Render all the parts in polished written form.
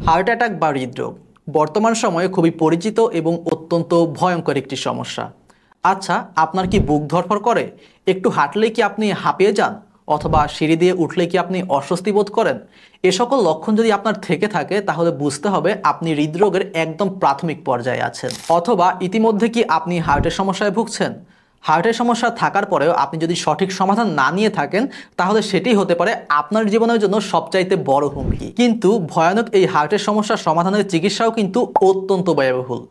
Heart attack বা হৃদরোগ বর্তমান সময়ে খুবই পরিচিত এবং অত্যন্ত ভয়ঙ্কর একটি সমস্যা। আচ্ছা, আপনার কি বুক ধড়ফড় করে? একটু হাঁটলেই কি আপনি হাঁপিয়ে যান? অথবা সিঁড়ি দিয়ে উঠলে কি আপনি অস্বস্তি বোধ করেন? এ সকল লক্ষণ যদি আপনার থেকে থাকে তাহলে বুঝতে হবে আপনি হৃদরোগের একদম প্রাথমিক পর্যায়ে আছেন। অথবা ইতিমধ্যে কি আপনি হার্টের সমস্যায় ভুগছেন? হার্টের সমস্যা থাকার পরেও আপনি যদি সঠিক সমাধান না নিয়ে থাকেন তাহলে সেটি হতে পারে আপনার জীবনের জন্য সবচাইতে বড় হুমকি। কিন্তু ভয়ানক এই হার্টের সমস্যার সমাধানের চিকিৎসাও কিন্তু অত্যন্ত ব্যয়বহুল।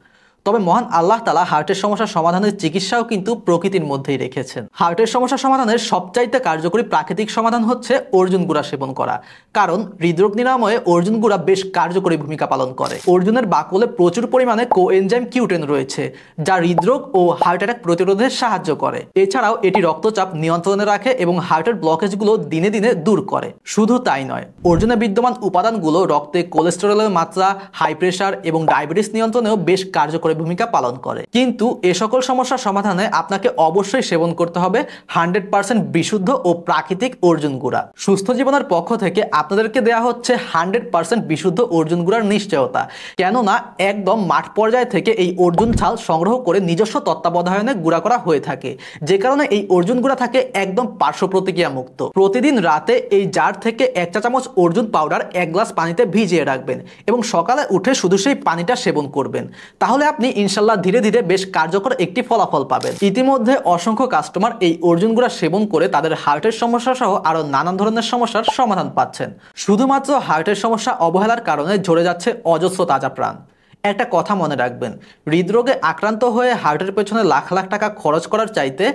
তবে মহান আল্লাহ তাআলা হার্টের সমস্যার সমাধানের চিকিৎসাও কিন্তু প্রকৃতির মধ্যেই রেখেছেন। হার্টের সমস্যা সমাধানের সবচাইতে কার্যকরী প্রাকৃতিক সমাধান হচ্ছে অর্জুন গুঁড়া সেবন করা। কারণ হৃদরোগ নিরাময়ে অর্জুন গুঁড়া বেশ কার্যকরী ভূমিকা পালন করে। অর্জুনের বাকলে প্রচুর পরিমাণে কোএনজাইম কিউটেন রয়েছে, যা হৃদরোগ ও হার্ট অ্যাটাক প্রতিরোধে সাহায্য করে। এছাড়াও এটি রক্তচাপ নিয়ন্ত্রণে রাখে এবং হার্টের ব্লকেজগুলো দিনে দিনে দূর করে। শুধু তাই নয়, অর্জুনে বিদ্যমান উপাদানগুলো রক্তে কোলেস্টেরলের মাত্রা, হাই প্রেশার এবং ডায়াবেটিস নিয়ন্ত্রণেও বেশ কার্যকরী ভূমিকা পালন করে। কিন্তু এ সকল সমস্যার সমাধানে আপনাকে অবশ্যই সেবন করতে হবে 100% বিশুদ্ধ ও প্রাকৃতিক অর্জুন গুঁড়া। সুস্থ জীবনের পক্ষ থেকে আপনাদেরকে দেয়া হচ্ছে 100% বিশুদ্ধ অর্জুন গুঁড়ার নিশ্চয়তা। কেননা একদম মাঠ পর্যায় থেকে এই অর্জুন ছাল সংগ্রহ করে নিজস্ব তত্ত্বাবধানে গুঁড়া করা হয়ে থাকে, যে কারণে এই অর্জুন গুঁড়া থাকে একদম পার্শ্ব প্রতিক্রিয়া মুক্ত। প্রতিদিন রাতে এই জার থেকে 1 চা চামচ অর্জুন পাউডার 1 গ্লাস পানিতে ভিজিয়ে রাখবেন এবং সকালে উঠে শুধু সেই পানিটা সেবন করবেন। তাহলে আপনি ইনশাল্লাহ ধীরে ধীরে বেশ কার্যকর একটি ফলাফল পাবেন। ইতিমধ্যে অসংখ্য কাস্টমার এই অর্জুন গুঁড়া সেবন করে তাদের হার্টের সমস্যা সহ আরো নানান ধরনের সমস্যার সমাধান পাচ্ছেন। শুধুমাত্র হার্টের সমস্যা অবহেলার কারণে ঝরে যাচ্ছে অজস্র তাজা প্রাণ। একটা কথা মনে রাখবেন, হৃদরোগে আক্রান্ত হয়ে হার্টের পেছনে লাখ লাখ টাকা খরচ করার চাইতে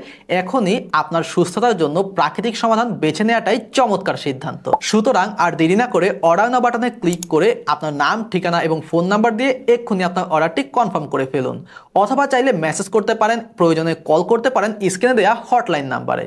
এখনই আপনার সুস্থতার জন্য প্রাকৃতিক সমাধান বেছে নেওয়াটাই চমৎকার সিদ্ধান্ত। সুতরাং আর দেরি না করে অর্ডার নাও বাটনে ক্লিক করে আপনার নাম, ঠিকানা এবং ফোন নাম্বার দিয়ে এক্ষুনি আপনার অর্ডারটি কনফার্ম করে ফেলুন। অথবা চাইলে মেসেজ করতে পারেন, প্রয়োজনে কল করতে পারেন স্ক্রিনে দেওয়া হটলাইন নাম্বারে।